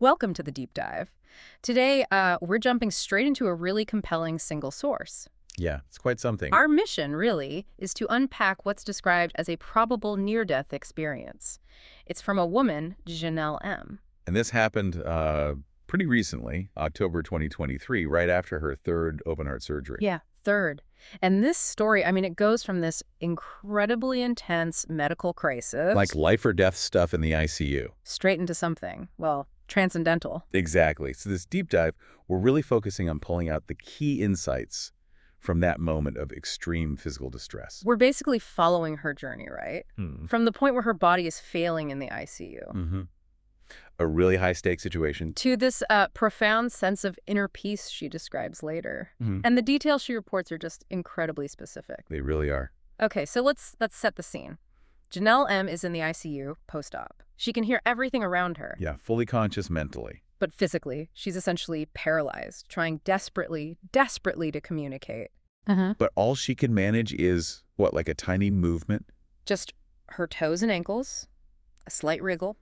Welcome to the deep dive. Today, we're jumping straight into a really compelling single source. Yeah, it's quite something. Our mission, really, is to unpack what's described as a probable near-death experience. It's from a woman, Janelle M. And this happened pretty recently, October 2023, right after her third open-heart surgery. Yeah, third. And this story, it goes from this incredibly intense medical crisis... Like life or death stuff in the ICU. ...straight into something, well, transcendental. Exactly. So this deep dive, we're really focusing on pulling out the key insights from that moment of extreme physical distress. We're basically following her journey, right? From the point where her body is failing in the ICU. A really high-stakes situation. To this profound sense of inner peace she describes later. And the details she reports are just incredibly specific. They really are. Okay, so let's set the scene. Janelle M. is in the ICU post-op. She can hear everything around her. Yeah, fully conscious mentally. But physically, she's essentially paralyzed, trying desperately to communicate. But all she can manage is, what, like a tiny movement? Just her toes and ankles, a slight wriggle.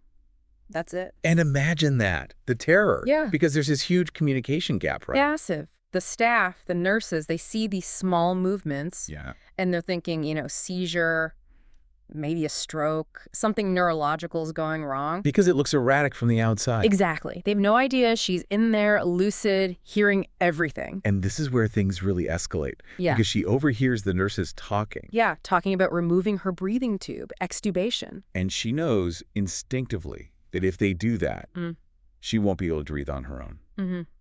That's it. And imagine that, the terror. Yeah. Because there's this huge communication gap, right? Massive. The staff, the nurses, they see these small movements. Yeah. And they're thinking, seizure, maybe a stroke, something neurological is going wrong. Because it looks erratic from the outside. Exactly. They have no idea she's in there, lucid, hearing everything. And this is where things really escalate. Yeah. Because she overhears the nurses talking. Yeah, talking about removing her breathing tube, extubation. And she knows instinctively that if they do that, she won't be able to breathe on her own.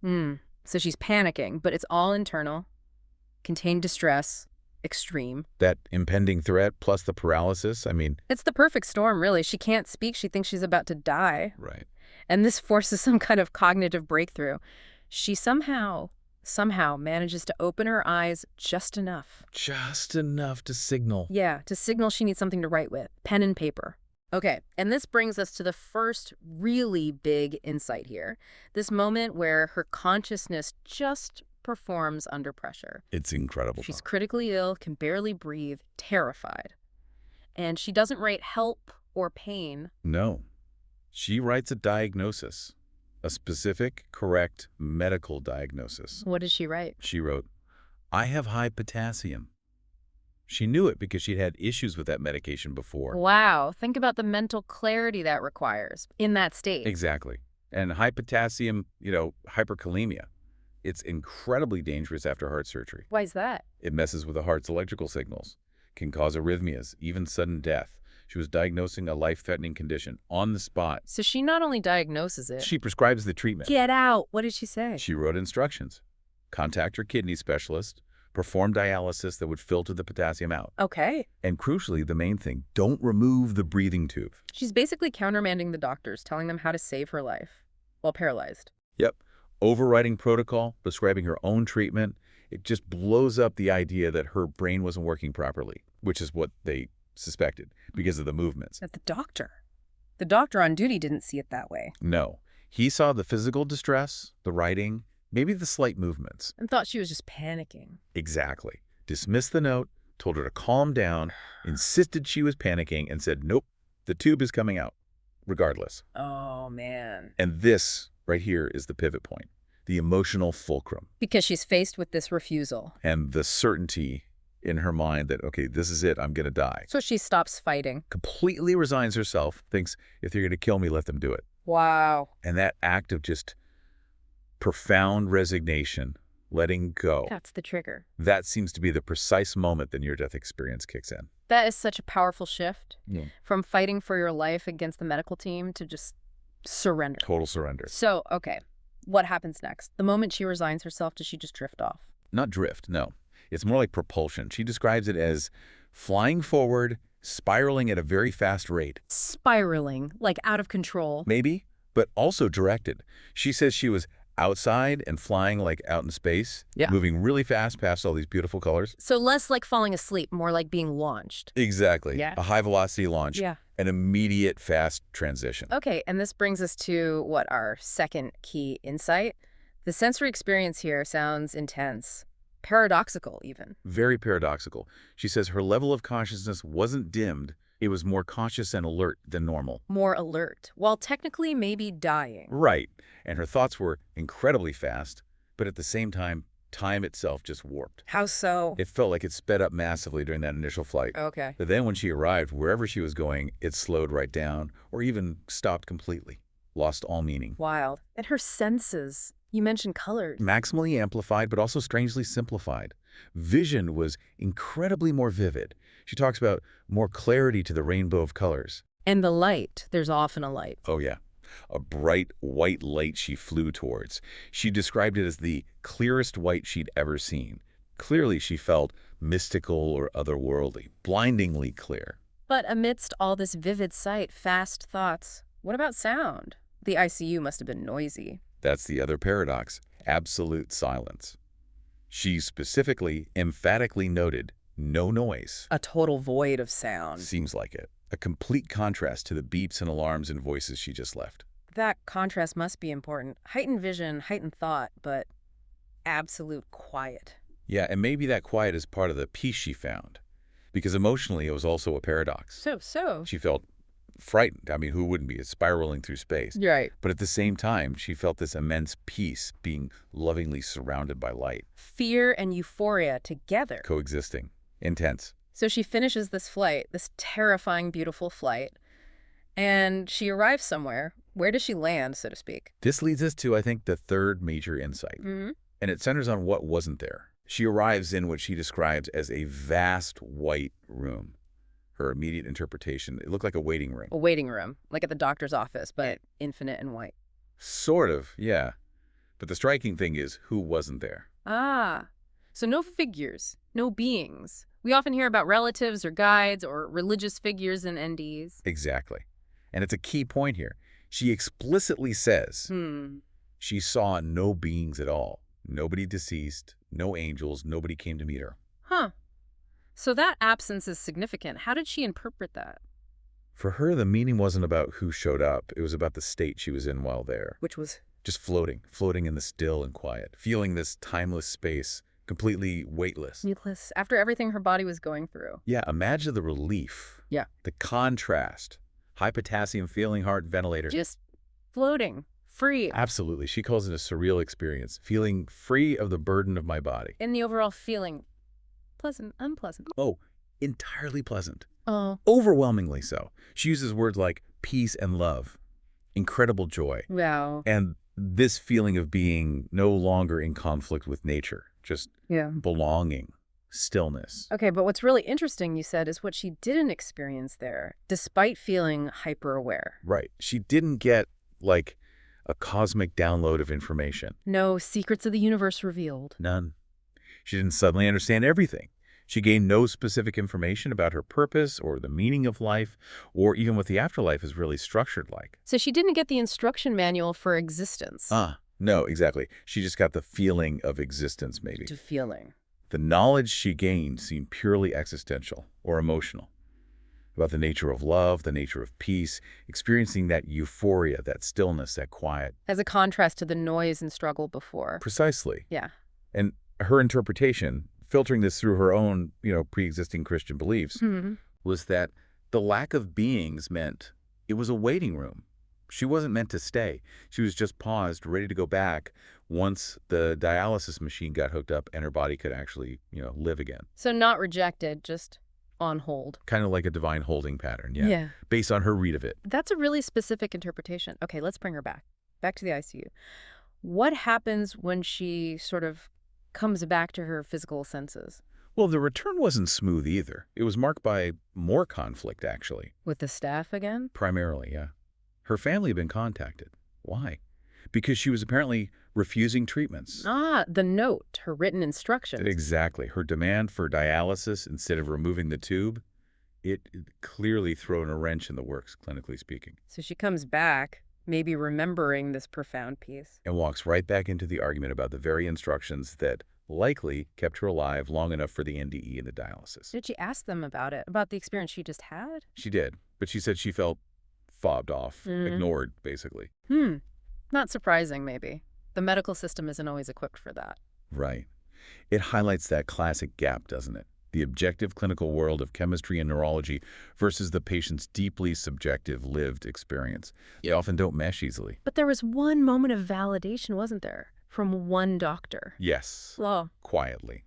So she's panicking, but it's all internal, contained distress, extreme. That impending threat plus the paralysis, It's the perfect storm, really. She can't speak. She thinks she's about to die. Right. And this forces some kind of cognitive breakthrough. She somehow manages to open her eyes just enough. Just enough to signal. Yeah, to signal she needs something to write with. Pen and paper. Okay, and this brings us to the first really big insight here. This moment where her consciousness just performs under pressure. It's incredible. She's critically ill, can barely breathe, terrified. And she doesn't rate help or pain. No. She writes a diagnosis. A specific, correct medical diagnosis. What did she write? She wrote, "I have high potassium." She knew it because she'd had issues with that medication before. Wow, think about the mental clarity that requires in that state. Exactly. And high potassium, hyperkalemia. It's incredibly dangerous after heart surgery. Why is that? It messes with the heart's electrical signals, can cause arrhythmias, even sudden death. She was diagnosing a life-threatening condition on the spot. So she not only diagnoses it... She prescribes the treatment. Get out! What did she say? She wrote instructions. Contact her kidney specialist, perform dialysis that would filter the potassium out. Okay. And crucially, the main thing, don't remove the breathing tube. She's basically countermanding the doctors, telling them how to save her life while paralyzed. Yep. Overriding protocol, prescribing her own treatment. It just blows up the idea that her brain wasn't working properly, which is what they suspected because of the movements. But the doctor on duty didn't see it that way. No. He saw the physical distress, the writing, maybe the slight movements. And thought she was just panicking. Exactly. Dismissed the note, told her to calm down, insisted she was panicking, and said, nope, the tube is coming out, regardless. Oh, man. And this right here is the pivot point, the emotional fulcrum. Because she's faced with this refusal. And the certainty in her mind that, okay, this is it, I'm going to die. So she stops fighting. Completely resigns herself, thinks, if they're going to kill me, let them do it. Wow. And that act of just profound resignation, letting go. That's the trigger. That seems to be the precise moment the near-death experience kicks in. That is such a powerful shift. Yeah. From fighting for your life against the medical team to just surrender. Total surrender. So, okay, what happens next? The moment she resigns herself, does she just drift off? Not drift, no. It's more like propulsion. She describes it as flying forward, spiraling at a very fast rate. Spiraling, like out of control. Maybe, but also directed. She says she was outside and flying like out in space, moving really fast past all these beautiful colors. So less like falling asleep, more like being launched. Exactly. Yeah. A high-velocity launch. Yeah. An immediate, fast transition. Okay, and this brings us to what our second key insight. The sensory experience here sounds intense. Paradoxical, even. Very paradoxical. She says her level of consciousness wasn't dimmed, It was more conscious and alert than normal. More alert, while technically maybe dying. Right. And her thoughts were incredibly fast, but at the same time, time itself just warped. How so? It felt like it sped up massively during that initial flight. Okay. But then when she arrived, wherever she was going, it slowed right down or even stopped completely, lost all meaning. Wild. And her senses. You mentioned colors. Maximally amplified, but also strangely simplified. Vision was incredibly more vivid. She talks about more clarity to the rainbow of colors. And the light. There's often a light. Oh, yeah. A bright white light she flew towards. She described it as the clearest white she'd ever seen. Clearly, she felt mystical or otherworldly, blindingly clear. But amidst all this vivid sight, fast thoughts, what about sound? The ICU must have been noisy. That's the other paradox, absolute silence. She specifically, emphatically noted no noise. A total void of sound. Seems like it. A complete contrast to the beeps and alarms and voices she just left. That contrast must be important. Heightened vision, heightened thought, but absolute quiet. Yeah, and maybe that quiet is part of the peace she found. Because emotionally, it was also a paradox. So? She felt frightened. I mean, who wouldn't be? It's spiraling through space. Right. But at the same time, she felt this immense peace, being lovingly surrounded by light. Fear and euphoria together. Coexisting. Intense. So she finishes this flight, this terrifying, beautiful flight, and she arrives somewhere. Where does she land, so to speak? This leads us to, I think, the third major insight. Mm-hmm. And it centers on what wasn't there. She arrives in what she describes as a vast white room. Her immediate interpretation, it looked like a waiting room. A waiting room, like at the doctor's office, but infinite and white. Sort of, yeah. But the striking thing is, who wasn't there? Ah, so no figures, no beings. We often hear about relatives or guides or religious figures in NDEs. Exactly. And it's a key point here. She explicitly says she saw no beings at all. Nobody deceased, no angels, nobody came to meet her. Huh. So that absence is significant. How did she interpret that? For her, the meaning wasn't about who showed up. It was about the state she was in while there. Which was? Just floating in the still and quiet, feeling this timeless space, completely weightless. Weightless, after everything her body was going through. Yeah, imagine the relief. Yeah. The contrast. High potassium feeling heart ventilator. Just floating, free. Absolutely. She calls it a surreal experience, feeling free of the burden of my body. And the overall feeling, pleasant, unpleasant. Oh, entirely pleasant. Oh. Overwhelmingly so. She uses words like peace and love, incredible joy. Wow. And this feeling of being no longer in conflict with nature, just belonging, stillness. Okay, but what's really interesting, you said, is what she didn't experience there, despite feeling hyper-aware. Right. She didn't get, like, a cosmic download of information. No secrets of the universe revealed. None. She didn't suddenly understand everything. She gained no specific information about her purpose or the meaning of life or even what the afterlife is really structured like. So she didn't get the instruction manual for existence. No, exactly. She just got the feeling of existence, maybe. To feeling. The knowledge she gained seemed purely existential or emotional, about the nature of love, the nature of peace, experiencing that euphoria, that stillness, that quiet. As a contrast to the noise and struggle before. Precisely. Yeah. And her interpretation, filtering this through her own, pre-existing Christian beliefs, was that the lack of beings meant it was a waiting room. She wasn't meant to stay. She was just paused, ready to go back once the dialysis machine got hooked up and her body could actually, live again. So not rejected, just on hold. Kind of like a divine holding pattern, yeah. Based on her read of it. That's a really specific interpretation. Okay, let's bring her back. Back to the ICU. What happens when she sort of comes back to her physical senses? Well, the return wasn't smooth either. It was marked by more conflict, actually. With the staff again? Primarily, yeah. Her family had been contacted. Why? Because she was apparently refusing treatments. The note, her written instructions. Exactly. Her demand for dialysis instead of removing the tube, it clearly thrown a wrench in the works, clinically speaking. So she comes back, maybe remembering this profound piece. And walks right back into the argument about the very instructions that likely kept her alive long enough for the NDE and the dialysis. Did she ask them about it, about the experience she just had? She did, but she said she felt fobbed off, ignored, basically. Not surprising, maybe. The medical system isn't always equipped for that. Right. It highlights that classic gap, doesn't it? the objective clinical world of chemistry and neurology versus the patient's deeply subjective lived experience. They often don't mesh easily. But there was one moment of validation, wasn't there? From one doctor. Yes, Oh. quietly.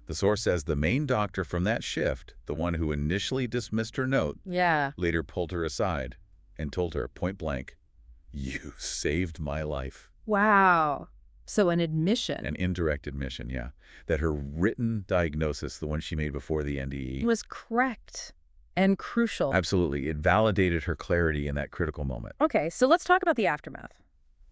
The source says the main doctor from that shift, the one who initially dismissed her note, Yeah. later pulled her aside and told her point blank, "You saved my life." Wow. So an admission. An indirect admission, yeah, that her written diagnosis, the one she made before the NDE, was correct and crucial. absolutely, it validated her clarity in that critical moment. Okay, so let's talk about the aftermath.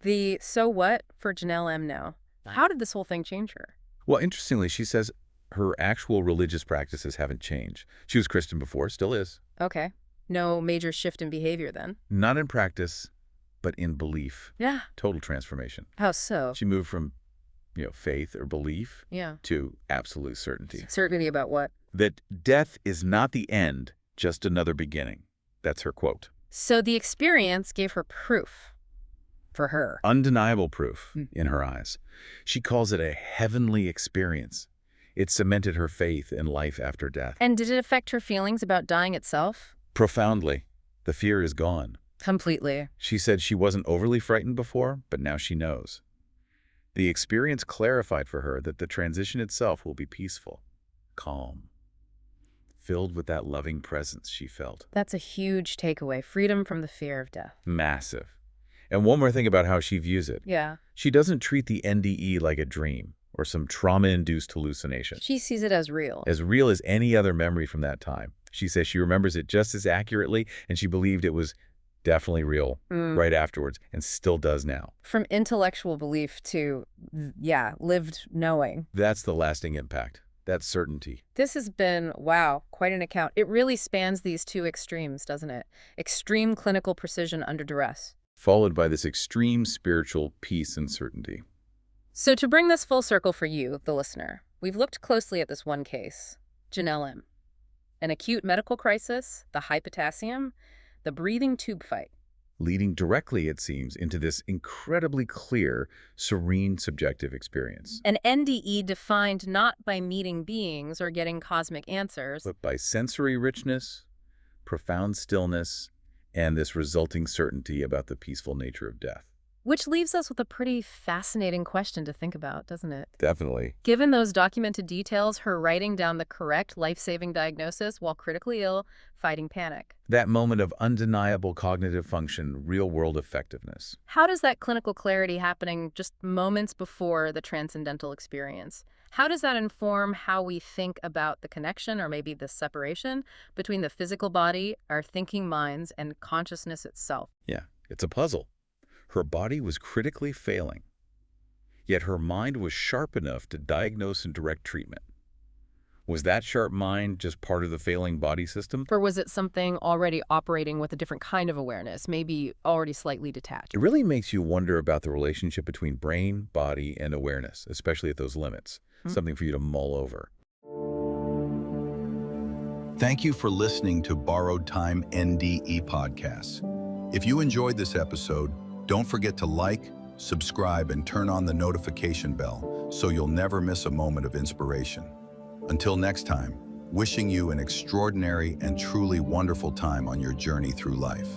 The so what for Janelle M. now. How did this whole thing change her? Well, interestingly, she says her actual religious practices haven't changed. She was Christian before, still is. Okay. No major shift in behavior then. Not in practice, but in belief. Yeah. Total transformation. How so? She moved from, faith or belief Yeah. to absolute certainty. Certainty about what? That death is not the end, just another beginning. That's her quote. So the experience gave her proof for her. Undeniable proof in her eyes. She calls it a heavenly experience. It cemented her faith in life after death. And did it affect her feelings about dying itself? Profoundly. The fear is gone. Completely. She said she wasn't overly frightened before, but now she knows. The experience clarified for her that the transition itself will be peaceful, calm, filled with that loving presence she felt. That's a huge takeaway. Freedom from the fear of death. Massive. And one more thing about how she views it. Yeah. She doesn't treat the NDE like a dream or some trauma-induced hallucination. She sees it as real. As real as any other memory from that time. She says she remembers it just as accurately, and she believed it was definitely real right afterwards, and still does now. From intellectual belief to, lived knowing. That's the lasting impact. That certainty. This has been, wow, quite an account. It really spans these two extremes, doesn't it? Extreme clinical precision under duress. Followed by this extreme spiritual peace and certainty. So to bring this full circle for you, the listener, we've looked closely at this one case, Janelle M. An acute medical crisis, the high potassium, the breathing tube fight. Leading directly, it seems, into this incredibly clear, serene subjective experience. An NDE defined not by meeting beings or getting cosmic answers, But by sensory richness, profound stillness, and this resulting certainty about the peaceful nature of death. which leaves us with a pretty fascinating question to think about, doesn't it? Definitely. Given those documented details, her writing down the correct life-saving diagnosis while critically ill, fighting panic. That moment of undeniable cognitive function, real-world effectiveness. How does that clinical clarity happening just moments before the transcendental experience? How does that inform how we think about the connection or maybe the separation between the physical body, our thinking minds, and consciousness itself? Yeah, it's a puzzle. Her body was critically failing, yet her mind was sharp enough to diagnose and direct treatment. Was that sharp mind just part of the failing body system? Or was it something already operating with a different kind of awareness, maybe already slightly detached? It really makes you wonder about the relationship between brain, body, and awareness, especially at those limits. Something for you to mull over. Thank you for listening to Borrowed Time NDE Podcasts. If you enjoyed this episode, don't forget to like, subscribe, and turn on the notification bell so you'll never miss a moment of inspiration. Until next time, wishing you an extraordinary and truly wonderful time on your journey through life.